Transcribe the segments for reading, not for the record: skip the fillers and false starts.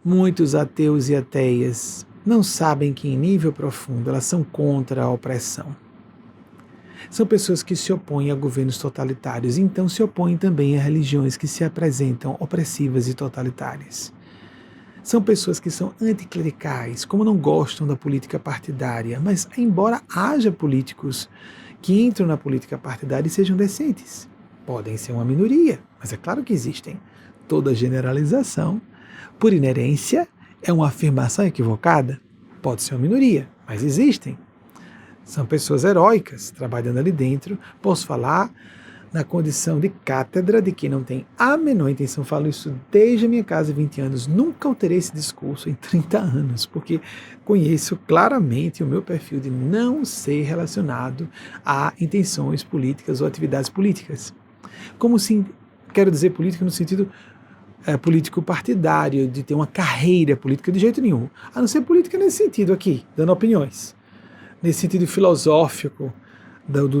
Muitos ateus e ateias não sabem que em nível profundo elas são contra a opressão. São pessoas que se opõem a governos totalitários, então se opõem também a religiões que se apresentam opressivas e totalitárias. São pessoas que são anticlericais, como não gostam da política partidária, mas embora haja políticos que entram na política partidária e sejam decentes, podem ser uma minoria, mas é claro que existem. Toda generalização, por inerência, é uma afirmação equivocada. Pode ser uma minoria, mas existem. São pessoas heróicas trabalhando ali dentro. Posso falar na condição de cátedra de que não tem a menor intenção, falo isso desde a minha casa de 20 anos, nunca alterei esse discurso em 30 anos, porque conheço claramente o meu perfil de não ser relacionado a intenções políticas ou atividades políticas. Como se, quero dizer política no sentido político partidário, de ter uma carreira política de jeito nenhum, a não ser política nesse sentido aqui, dando opiniões, nesse sentido filosófico,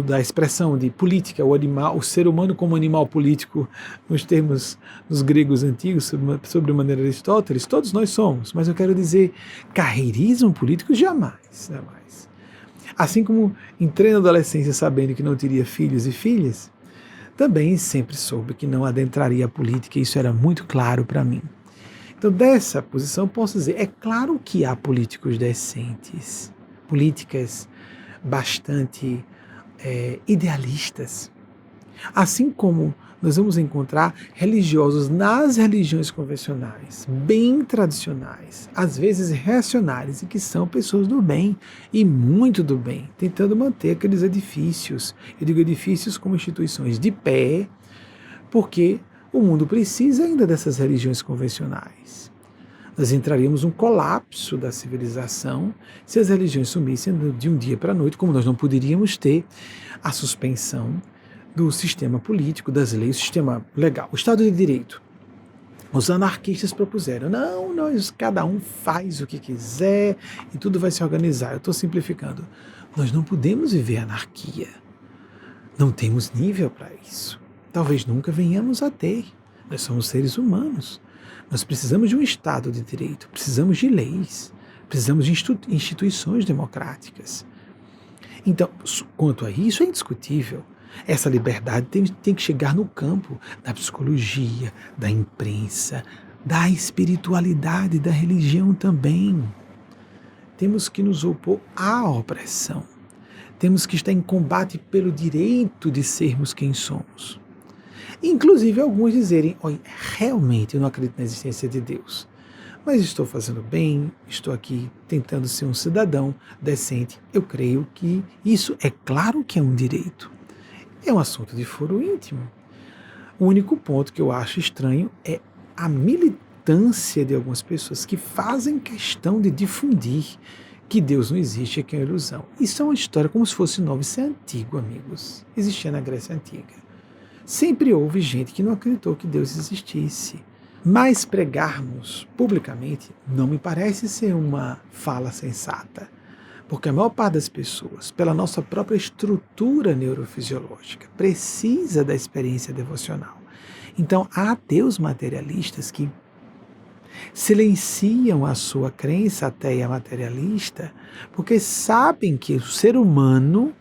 da expressão de política, o animal, o ser humano como animal político, nos termos dos gregos antigos, sobre maneira de Aristóteles, todos nós somos, mas eu quero dizer, carreirismo político jamais, jamais. Assim como entrei na adolescência sabendo que não teria filhos e filhas, também sempre soube que não adentraria a política, e isso era muito claro para mim. Então, dessa posição, posso dizer, é claro que há políticos decentes, políticas bastante idealistas. Assim como nós vamos encontrar religiosos nas religiões convencionais, bem tradicionais, às vezes reacionários, e que são pessoas do bem, e muito do bem, tentando manter aqueles edifícios, eu digo edifícios como instituições de pé, porque o mundo precisa ainda dessas religiões convencionais. Nós entraríamos num colapso da civilização se as religiões sumissem de um dia para a noite, como nós não poderíamos ter a suspensão do sistema político, das leis, o sistema legal, o Estado de Direito. Os anarquistas propuseram, não, cada um faz o que quiser e tudo vai se organizar. Eu estou simplificando. Nós não podemos viver anarquia. Não temos nível para isso. Talvez nunca venhamos a ter. Nós somos seres humanos. Nós precisamos de um Estado de Direito, precisamos de leis, precisamos de instituições democráticas. Então, quanto a isso, é indiscutível. Essa liberdade tem que chegar no campo da psicologia, da imprensa, da espiritualidade, da religião também. Temos que nos opor à opressão. Temos que estar em combate pelo direito de sermos quem somos. Inclusive alguns dizerem, olha, realmente eu não acredito na existência de Deus, mas estou fazendo bem, estou aqui tentando ser um cidadão decente, eu creio que isso é claro que é um direito. É um assunto de foro íntimo. O único ponto que eu acho estranho é a militância de algumas pessoas que fazem questão de difundir que Deus não existe, que é uma ilusão. Isso é uma história como se fosse nova, isso é antigo, amigos. Existia na Grécia Antiga. Sempre houve gente que não acreditou que Deus existisse. Mas pregarmos publicamente não me parece ser uma fala sensata. Porque a maior parte das pessoas, pela nossa própria estrutura neurofisiológica, precisa da experiência devocional. Então, há ateus materialistas que silenciam a sua crença ateia materialista, porque sabem que o ser humano,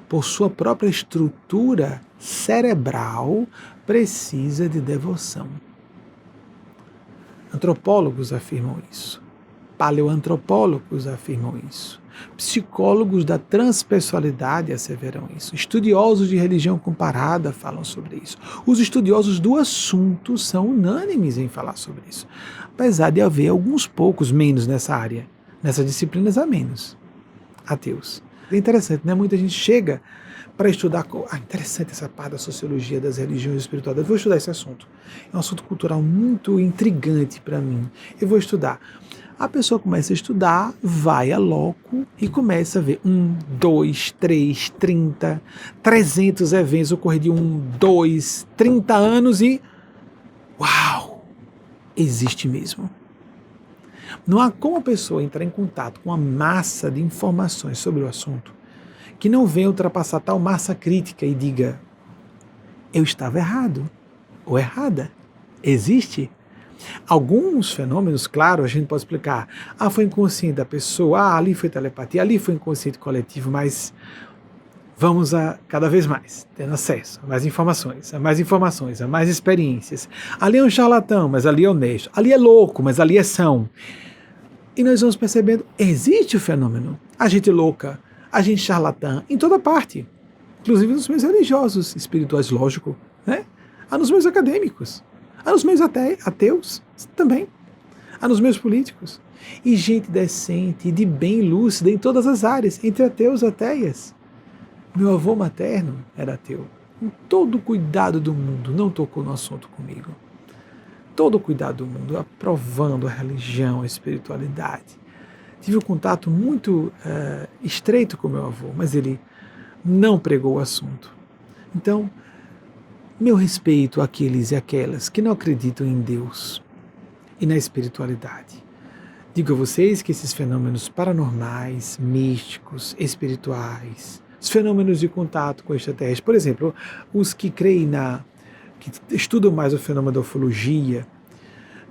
por sua própria estrutura cerebral, precisa de devoção. Antropólogos afirmam isso. Paleoantropólogos afirmam isso. Psicólogos da transpessoalidade asseveram isso. Estudiosos de religião comparada falam sobre isso. Os estudiosos do assunto são unânimes em falar sobre isso. Apesar de haver alguns poucos menos nessa área, nessas disciplinas há menos ateus. É interessante, né? Muita gente chega para estudar. Interessante essa parte da sociologia das religiões espirituais. Eu vou estudar esse assunto. É um assunto cultural muito intrigante para mim. Eu vou estudar. A pessoa começa a estudar, vai a loco e começa a ver 1, 2, 3, 30, 300 eventos ocorridos de 1, 2, 30 anos e... Uau! Existe mesmo. Não há como a pessoa entrar em contato com uma massa de informações sobre o assunto que não venha ultrapassar tal massa crítica e diga, eu estava errado ou errada. Existe? Alguns fenômenos, claro, a gente pode explicar. Foi inconsciente da pessoa, ali foi telepatia, ali foi inconsciente coletivo, mas vamos a cada vez mais, tendo acesso a mais informações, a mais experiências. Ali é um charlatão, mas ali é honesto. Ali é louco, mas ali é são. E nós vamos percebendo, existe o fenômeno. A gente louca, a gente charlatã, em toda parte. Inclusive nos meios religiosos, espirituais, lógico, né? Há nos meios acadêmicos, há nos meios ateus também, há nos meios políticos. E gente decente, de bem lúcida em todas as áreas, entre ateus e ateias. Meu avô materno era ateu. Com todo o cuidado do mundo, não tocou no assunto comigo. Todo o cuidado do mundo, aprovando a religião, a espiritualidade. Tive um contato muito estreito com meu avô, mas ele não pregou o assunto. Então, meu respeito àqueles e aquelas que não acreditam em Deus e na espiritualidade. Digo a vocês que esses fenômenos paranormais, místicos, espirituais, os fenômenos de contato com extraterrestres, por exemplo, os que creem que estudam mais o fenômeno da ufologia,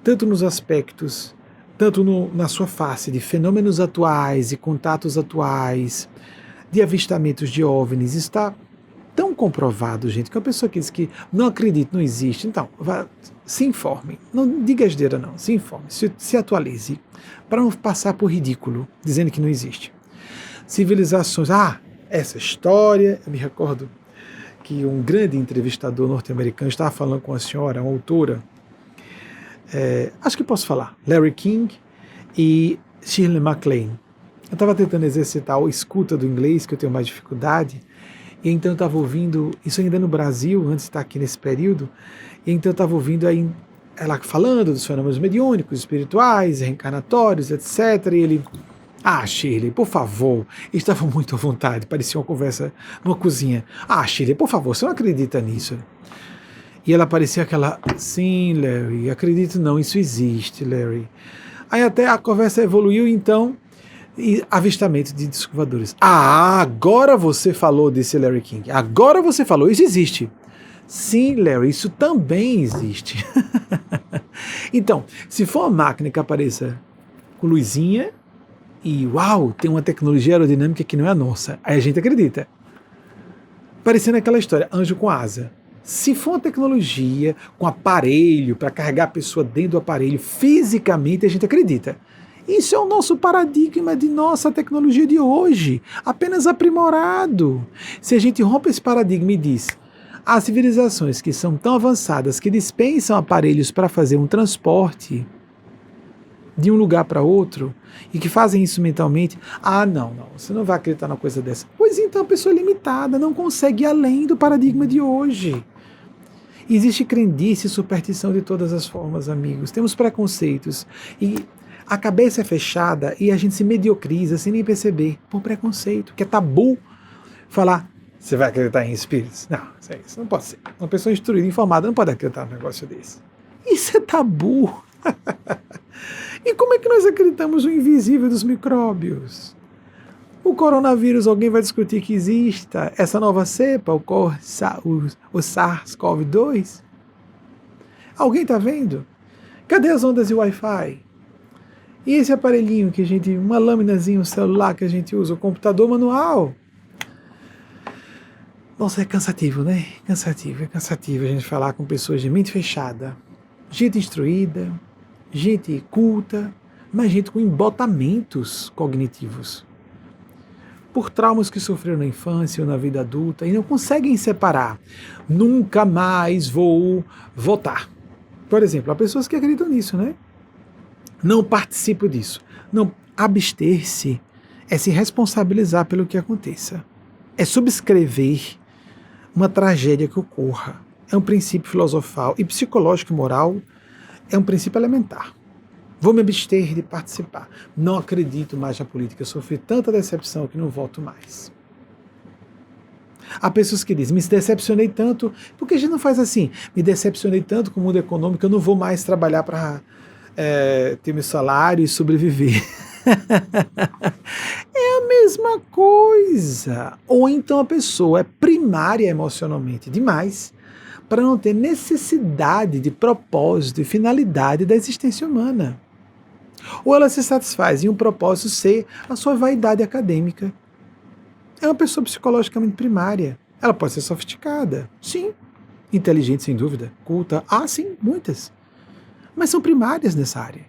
tanto nos aspectos, tanto na sua face de fenômenos atuais e contatos atuais, de avistamentos de OVNIs, está tão comprovado, gente, que a pessoa que diz que não acredita, não existe, então, se informe, não diga asneira não, se informe, se atualize, para não passar por ridículo, dizendo que não existe. Civilizações, essa história, eu me recordo que um grande entrevistador norte-americano estava falando com a senhora, uma autora, acho que posso falar, Larry King e Shirley MacLaine. Eu estava tentando exercitar a escuta do inglês, que eu tenho mais dificuldade, e então eu estava ouvindo, isso ainda no Brasil, antes de estar aqui nesse período, e então eu estava ouvindo aí ela falando dos fenômenos mediúnicos, espirituais, reencarnatórios, etc. E ele, Shirley, por favor, estava muito à vontade, parecia uma conversa numa cozinha. Shirley, por favor, você não acredita nisso? E ela parecia aquela, sim, Larry, acredito não, isso existe, Larry. Aí até a conversa evoluiu, então, e avistamento de discos voadores. Agora você falou, disse Larry King. Agora você falou, isso existe. Sim, Larry, isso também existe. Então, se for uma máquina que apareça com luzinha e, uau, tem uma tecnologia aerodinâmica que não é a nossa, aí a gente acredita. Parecendo aquela história, anjo com asa. Se for uma tecnologia com aparelho para carregar a pessoa dentro do aparelho, fisicamente a gente acredita. Isso é o nosso paradigma de nossa tecnologia de hoje, apenas aprimorado. Se a gente rompe esse paradigma e diz, há civilizações que são tão avançadas que dispensam aparelhos para fazer um transporte de um lugar para outro e que fazem isso mentalmente, não, você não vai acreditar numa coisa dessa. Pois então a pessoa é limitada, não consegue ir além do paradigma de hoje. Existe crendice e superstição de todas as formas, amigos. Temos preconceitos e a cabeça é fechada e a gente se mediocriza sem nem perceber, por preconceito, que é tabu falar, você vai acreditar em espíritos? Não, isso não pode ser. Uma pessoa instruída, informada, não pode acreditar num negócio desse. Isso é tabu. E como é que nós acreditamos no invisível dos micróbios? O coronavírus, alguém vai discutir que exista essa nova cepa, o SARS-CoV-2? Alguém está vendo? Cadê as ondas de Wi-Fi? E esse aparelhinho que a gente, uma lâminazinha, um celular que a gente usa, o computador manual? Nossa, é cansativo, né? É cansativo a gente falar com pessoas de mente fechada, gente instruída, gente culta, mas gente com embotamentos cognitivos, por traumas que sofreram na infância ou na vida adulta e não conseguem separar. Nunca mais vou votar. Por exemplo, há pessoas que acreditam nisso, né? Não participo disso. Não, abster-se é se responsabilizar pelo que aconteça. É subscrever uma tragédia que ocorra. É um princípio filosofal e psicológico e moral, é um princípio elementar. Vou me abster de participar. Não acredito mais na política. Eu sofri tanta decepção que não voto mais. Há pessoas que dizem, me decepcionei tanto, por que a gente não faz assim? Me decepcionei tanto com o mundo econômico, eu não vou mais trabalhar para ter meu salário e sobreviver. É a mesma coisa. Ou então a pessoa é primária emocionalmente demais, para não ter necessidade de propósito e finalidade da existência humana. Ou ela se satisfaz em um propósito ser a sua vaidade acadêmica. É uma pessoa psicologicamente primária. Ela pode ser sofisticada, sim. Inteligente, sem dúvida. Culta, sim, muitas. Mas são primárias nessa área.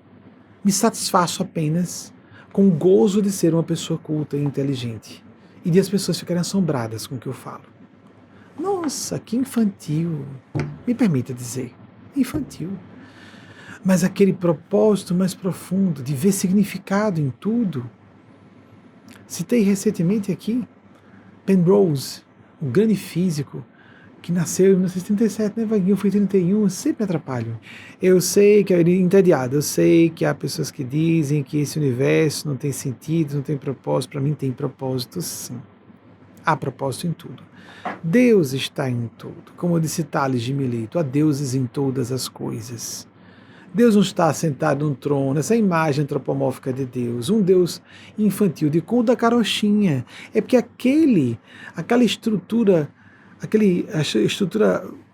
Me satisfaço apenas com o gozo de ser uma pessoa culta e inteligente. E de as pessoas ficarem assombradas com o que eu falo. Nossa, que infantil. Me permita dizer, infantil. Mas aquele propósito mais profundo de ver significado em tudo. Citei recentemente aqui Penrose, o grande físico, que nasceu em 1937, né, Vaguinho? Foi 31, eu sempre me atrapalho. Eu sei que é entediado, eu sei que há pessoas que dizem que esse universo não tem sentido, não tem propósito. Para mim tem propósito, sim. Há propósito em tudo. Deus está em tudo. Como disse Tales de Mileto, há deuses em todas as coisas. Deus não está sentado num trono, essa imagem antropomórfica de Deus, um Deus infantil de culto da carochinha. É porque aquela estrutura,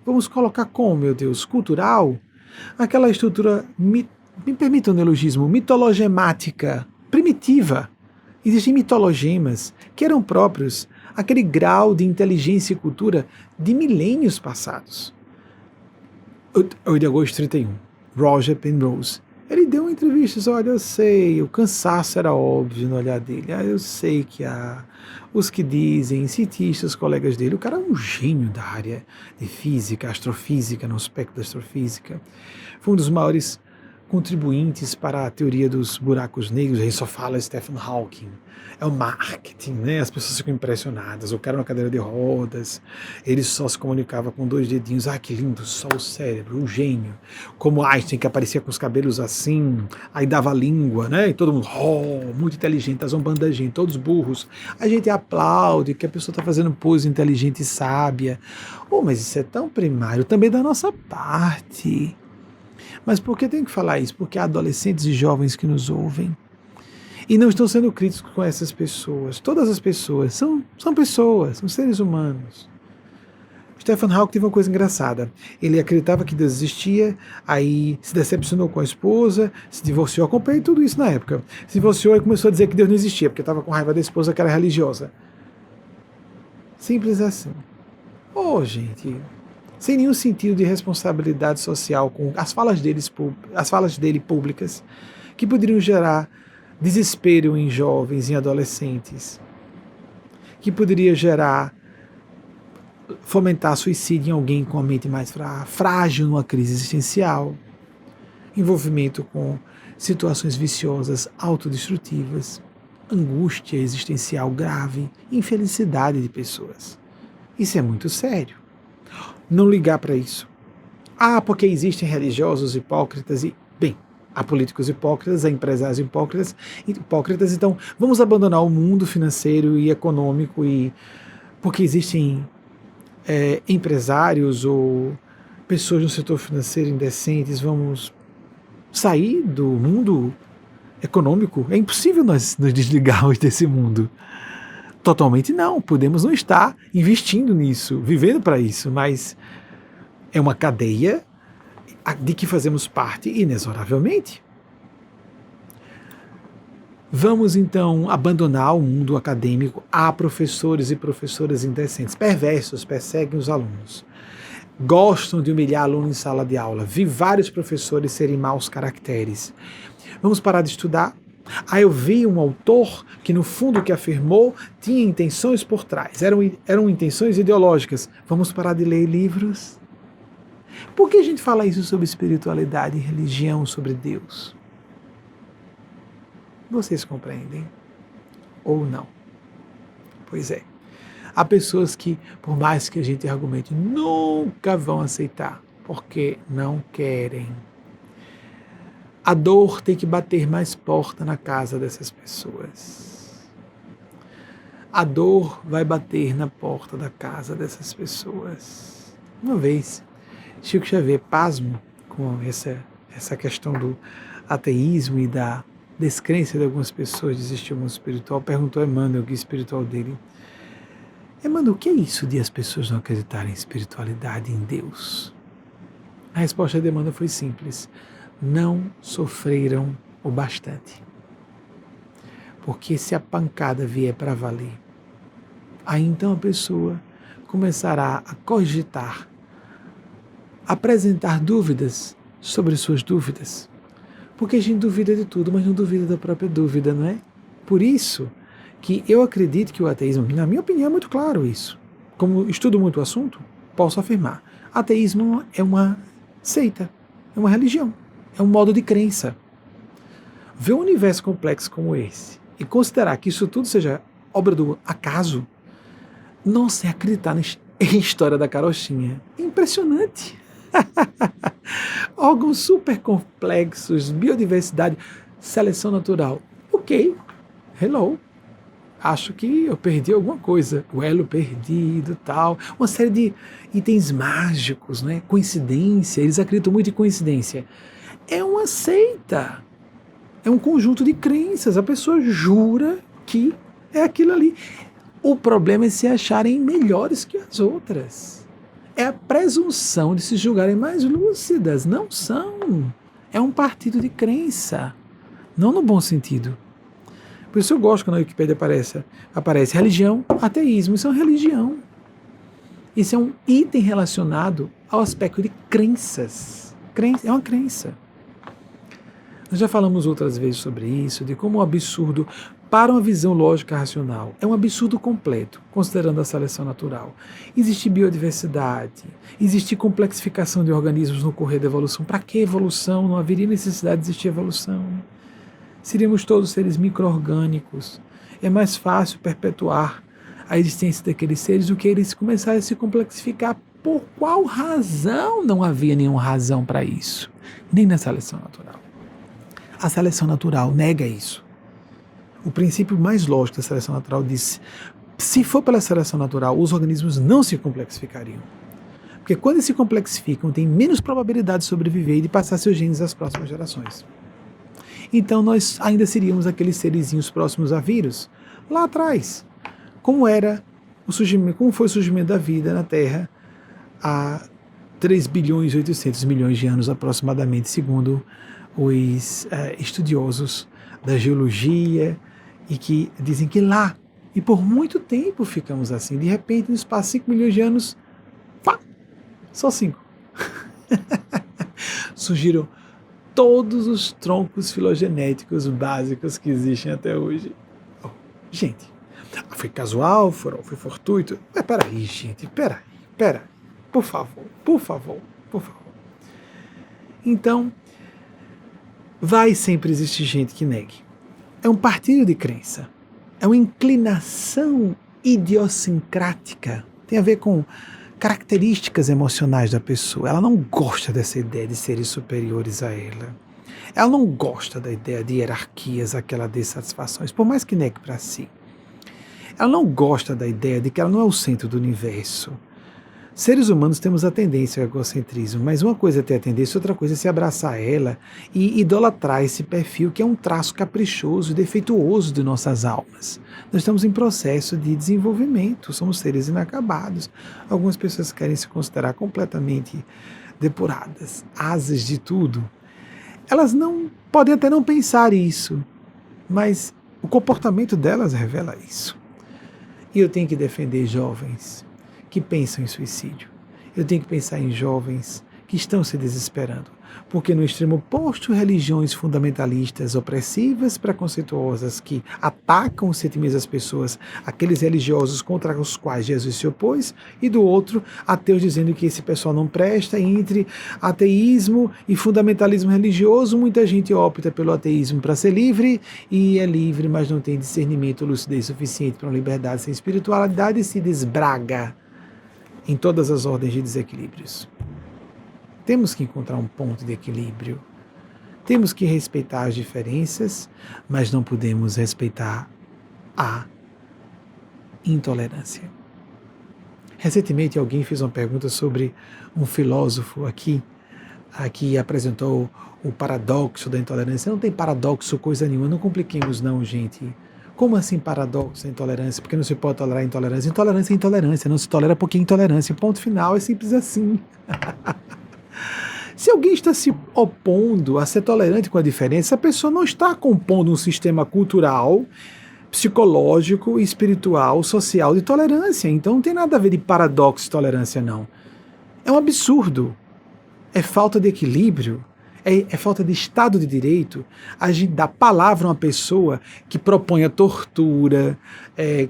vamos colocar como, meu Deus, cultural, aquela estrutura, me permita um neologismo, mitologemática, primitiva. Existem mitologemas que eram próprios àquele grau de inteligência e cultura de milênios passados. 8 de agosto de 31. Roger Penrose. Ele deu uma entrevista, olha, eu sei, o cansaço era óbvio no olhar dele, eu sei que há os que dizem, cientistas, colegas dele, o cara é um gênio da área de física, astrofísica, no aspecto da astrofísica, foi um dos maiores contribuintes para a teoria dos buracos negros. Aí só fala Stephen Hawking. É o marketing, né? As pessoas ficam impressionadas. O cara na cadeira de rodas, ele só se comunicava com 2 dedinhos. Que lindo, só o cérebro, um gênio. Como Einstein, que aparecia com os cabelos assim, aí dava língua, né? E todo mundo, muito inteligente, tá zombando da gente, todos burros. A gente aplaude que a pessoa está fazendo pose inteligente e sábia. Mas isso é tão primário, também da nossa parte. Mas por que tem que falar isso? Porque há adolescentes e jovens que nos ouvem e não estão sendo críticos com essas pessoas. Todas as pessoas são pessoas, são seres humanos. Stephen Hawking teve uma coisa engraçada. Ele acreditava que Deus existia, aí se decepcionou com a esposa, se divorciou. Acompanhei tudo isso na época. Se divorciou e começou a dizer que Deus não existia, porque estava com raiva da esposa que era religiosa. Simples assim. Gente, sem nenhum sentido de responsabilidade social com as falas dele públicas, que poderiam gerar desespero em jovens, em adolescentes, que poderia fomentar suicídio em alguém com a mente mais frágil, numa crise existencial, envolvimento com situações viciosas, autodestrutivas, angústia existencial grave, infelicidade de pessoas. Isso é muito sério. Não ligar para isso. Porque existem religiosos hipócritas há políticos hipócritas, há empresários hipócritas, então vamos abandonar o mundo financeiro e econômico porque existem empresários ou pessoas no setor financeiro indecentes, vamos sair do mundo econômico? É impossível nós nos desligarmos desse mundo. Totalmente não, podemos não estar investindo nisso, vivendo para isso, mas é uma cadeia de que fazemos parte inexoravelmente. Vamos então abandonar o mundo acadêmico. Há professores e professoras indecentes, perversos, perseguem os alunos. Gostam de humilhar aluno em sala de aula. Vi vários professores serem maus caracteres. Vamos parar de estudar? Eu vi um autor que no fundo que afirmou tinha intenções por trás, eram intenções ideológicas. Vamos parar de ler livros? Por que a gente fala isso sobre espiritualidade e religião, sobre Deus? Vocês compreendem? Ou não? Pois é. Há pessoas que, por mais que a gente argumente, nunca vão aceitar, porque não querem. A dor tem que bater mais porta na casa dessas pessoas. A dor vai bater na porta da casa dessas pessoas. Uma vez, Chico Xavier, pasmo com essa questão do ateísmo e da descrença de algumas pessoas de existir um mundo espiritual, perguntou a Emmanuel, o guia espiritual dele, Emmanuel, o que é isso de as pessoas não acreditarem em espiritualidade, em Deus? A resposta de Emmanuel foi simples. Não sofreram o bastante. Porque se a pancada vier para valer, aí então a pessoa começará a cogitar, apresentar dúvidas sobre suas dúvidas. Porque a gente duvida de tudo, mas não duvida da própria dúvida, não é? Por isso que eu acredito que o ateísmo, na minha opinião, é muito claro isso. Como estudo muito o assunto, posso afirmar. Ateísmo é uma seita, é uma religião, é um modo de crença. Ver um universo complexo como esse e considerar que isso tudo seja obra do acaso, não se acreditar em história da carochinha. É impressionante. Órgãos super complexos, biodiversidade, seleção natural. Ok, hello. Acho que eu perdi alguma coisa. O elo perdido, tal. Uma série de itens mágicos, né? Coincidência. Eles acreditam muito em coincidência. É uma seita. É um conjunto de crenças. A pessoa jura que é aquilo ali. O problema é se acharem melhores que as outras. É a presunção de se julgarem mais lúcidas. Não são. É um partido de crença. Não no bom sentido. Por isso eu gosto quando na Wikipédia aparece religião, ateísmo. Isso é uma religião. Isso é um item relacionado ao aspecto de crenças. É uma crença. Nós já falamos outras vezes sobre isso, de como o absurdo, para uma visão lógica racional, é um absurdo completo, considerando a seleção natural. Existe biodiversidade, existe complexificação de organismos no correr da evolução. Para que evolução? Não haveria necessidade de existir evolução. Seríamos todos seres micro-orgânicos. É mais fácil perpetuar a existência daqueles seres do que eles começarem a se complexificar. Por qual razão? Não havia nenhuma razão para isso, nem na seleção natural. A seleção natural nega isso. O princípio mais lógico da seleção natural diz: se for pela seleção natural, os organismos não se complexificariam. Porque quando eles se complexificam, tem menos probabilidade de sobreviver e de passar seus genes às próximas gerações. Então nós ainda seríamos aqueles serizinhos próximos a vírus, lá atrás. Como foi o surgimento da vida na Terra há 3 bilhões e 800 milhões de anos aproximadamente, segundo os estudiosos da geologia, e que dizem que lá, e por muito tempo ficamos assim, de repente no espaço de 5 milhões de anos, pá, só 5. Surgiram todos os troncos filogenéticos básicos que existem até hoje. Oh, gente, foi casual, foi fortuito? Mas peraí, gente, peraí, por favor. Então, vai sempre existir gente que negue. É um partido de crença. É uma inclinação idiosincrática. Tem a ver com características emocionais da pessoa. Ela não gosta dessa ideia de seres superiores a ela. Ela não gosta da ideia de hierarquias a que ela dê satisfações, por mais que negue para si. Ela não gosta da ideia de que ela não é o centro do universo. Seres humanos temos a tendência ao egocentrismo, mas uma coisa é ter a tendência, outra coisa é se abraçar a ela e idolatrar esse perfil que é um traço caprichoso e defeituoso de nossas almas. Nós estamos em processo de desenvolvimento, somos seres inacabados. Algumas pessoas querem se considerar completamente depuradas, asas de tudo. Elas não podem até não pensar isso, mas o comportamento delas revela isso. E eu tenho que defender jovens que pensam em suicídio. Eu tenho que pensar em jovens que estão se desesperando, porque no extremo oposto, religiões fundamentalistas, opressivas, preconceituosas, que atacam os sentimentos das pessoas, aqueles religiosos contra os quais Jesus se opôs, e do outro, ateus dizendo que esse pessoal não presta. Entre ateísmo e fundamentalismo religioso, muita gente opta pelo ateísmo para ser livre, e é livre, mas não tem discernimento ou lucidez suficiente para uma liberdade sem espiritualidade e se desbraga em todas as ordens de desequilíbrios. Temos que encontrar um ponto de equilíbrio. Temos que respeitar as diferenças, mas não podemos respeitar a intolerância. Recentemente alguém fez uma pergunta sobre um filósofo aqui apresentou o paradoxo da intolerância. Não tem paradoxo coisa nenhuma, não compliquemos não, gente. Como assim paradoxo, intolerância? Porque não se pode tolerar intolerância. Intolerância é intolerância, não se tolera porque é intolerância. Ponto final, é simples assim. Se alguém está se opondo a ser tolerante com a diferença, a pessoa não está compondo um sistema cultural, psicológico, espiritual, social de tolerância. Então não tem nada a ver de paradoxo e tolerância, não. É um absurdo. É falta de equilíbrio. É falta de Estado de Direito a gente dar palavra a uma pessoa que propõe a tortura,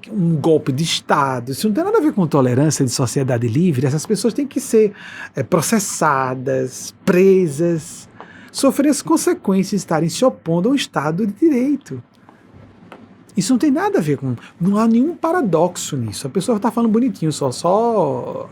um golpe de Estado. Isso não tem nada a ver com tolerância de sociedade livre. Essas pessoas têm que ser processadas, presas, sofrer as consequências de estarem se opondo a um Estado de Direito. Isso não tem nada a ver com... Não há nenhum paradoxo nisso. A pessoa está falando bonitinho só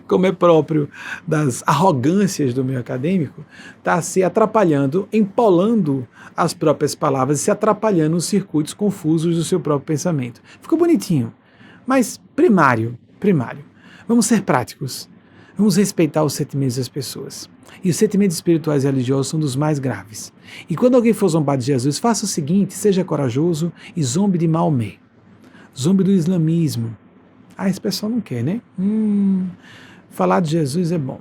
como é próprio das arrogâncias do meio acadêmico, está se atrapalhando, empolando as próprias palavras e se atrapalhando nos circuitos confusos do seu próprio pensamento. Ficou bonitinho, mas primário. Vamos ser práticos. Vamos respeitar os sentimentos das pessoas. E os sentimentos espirituais e religiosos são dos mais graves. E quando alguém for zombar de Jesus, faça o seguinte: seja corajoso e zombe de Maomé. Zombe do islamismo. Esse pessoal não quer, né? Falar de Jesus é bom.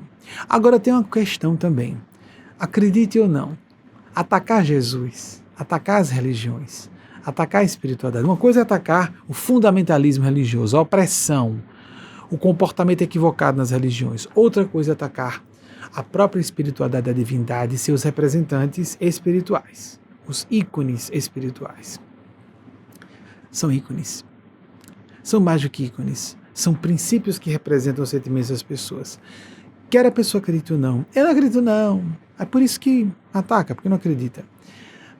Agora tem uma questão também. Acredite ou não, atacar Jesus, atacar as religiões, atacar a espiritualidade. Uma coisa é atacar o fundamentalismo religioso, a opressão, o comportamento equivocado nas religiões. Outra coisa é atacar a própria espiritualidade da divindade e seus representantes espirituais, os ícones espirituais. São ícones. São mais do que ícones. São princípios que representam os sentimentos das pessoas. Quer a pessoa acredite ou não. Eu não acredito não. É por isso que ataca, porque não acredita.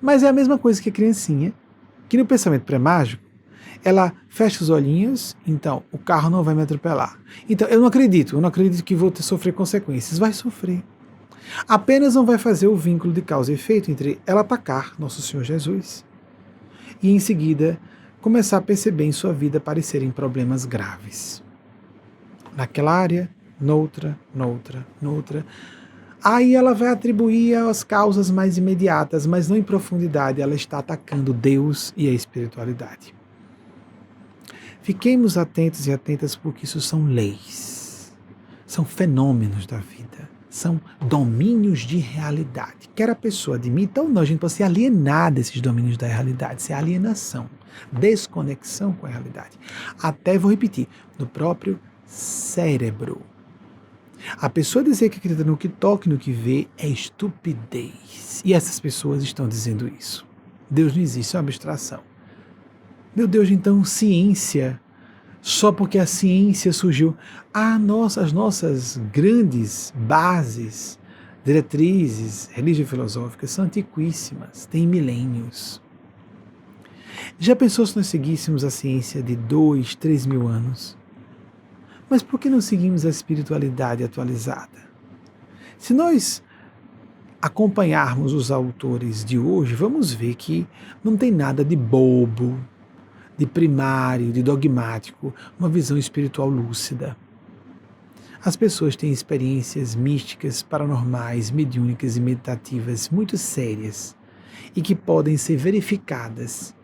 Mas é a mesma coisa que a criancinha, que no pensamento pré-mágico, ela fecha os olhinhos, então o carro não vai me atropelar. Então eu não acredito que vou sofrer consequências. Vai sofrer. Apenas não vai fazer o vínculo de causa e efeito entre ela atacar Nosso Senhor Jesus e em seguida começar a perceber em sua vida aparecerem problemas graves. Naquela área, noutra. Aí ela vai atribuir as causas mais imediatas, mas não em profundidade, ela está atacando Deus e a espiritualidade. Fiquemos atentos e atentas porque isso são leis, são fenômenos da vida, são domínios de realidade. Quer a pessoa admita ou não, a gente pode se alienar desses domínios da realidade, isso é alienação, desconexão com a realidade. Até, vou repetir, no próprio cérebro. A pessoa dizer que acredita no que toca e no que vê é estupidez. E essas pessoas estão dizendo isso. Deus não existe, é uma abstração. Meu Deus, então ciência, só porque a ciência surgiu. As nossas grandes bases, diretrizes religio-filosóficas são antiquíssimas, têm milênios. Já pensou se nós seguíssemos a ciência de 2, 3 mil anos? Mas por que não seguimos a espiritualidade atualizada? Se nós acompanharmos os autores de hoje, vamos ver que não tem nada de bobo, de primário, de dogmático, uma visão espiritual lúcida. As pessoas têm experiências místicas, paranormais, mediúnicas e meditativas muito sérias e que podem ser verificadas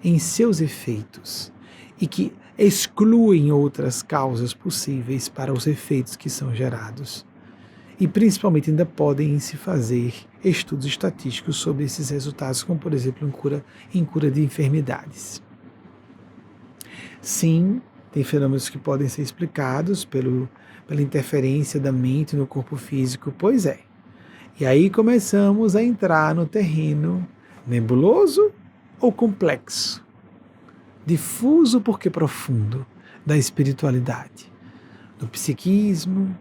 em seus efeitos e que excluem outras causas possíveis para os efeitos que são gerados. E principalmente ainda podem se fazer estudos estatísticos sobre esses resultados, como por exemplo em cura de enfermidades. Sim, tem fenômenos que podem ser explicados pela interferência da mente no corpo físico, pois é. E aí começamos a entrar no terreno nebuloso ou complexo, difuso porque profundo, da espiritualidade, do psiquismo,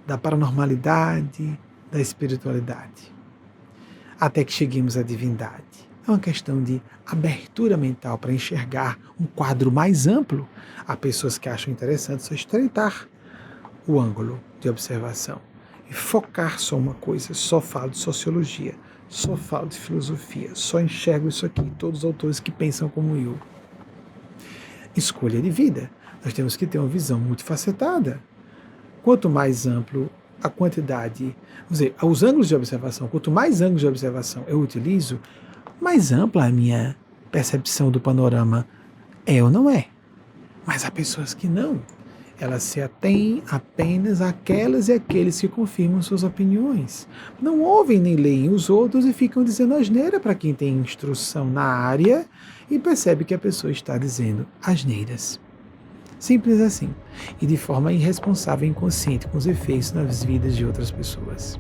da paranormalidade, da espiritualidade, até que cheguemos à divindade. É uma questão de abertura mental para enxergar um quadro mais amplo. Há pessoas que acham interessante só estreitar o ângulo de observação e focar só uma coisa, só falo de sociologia, só falo de filosofia, só enxergo isso aqui, todos os autores que pensam como eu. Escolha de vida. Nós temos que ter uma visão multifacetada. Quanto mais amplo a quantidade, vamos dizer, os ângulos de observação, quanto mais ângulos de observação eu utilizo, mais ampla a minha percepção do panorama é ou não é. Mas há pessoas que não. Elas se atêm apenas àquelas e àqueles que confirmam suas opiniões. Não ouvem nem leem os outros e ficam dizendo asneira para quem tem instrução na área e percebe que a pessoa está dizendo asneiras. Simples assim. E de forma irresponsável e inconsciente com os efeitos nas vidas de outras pessoas.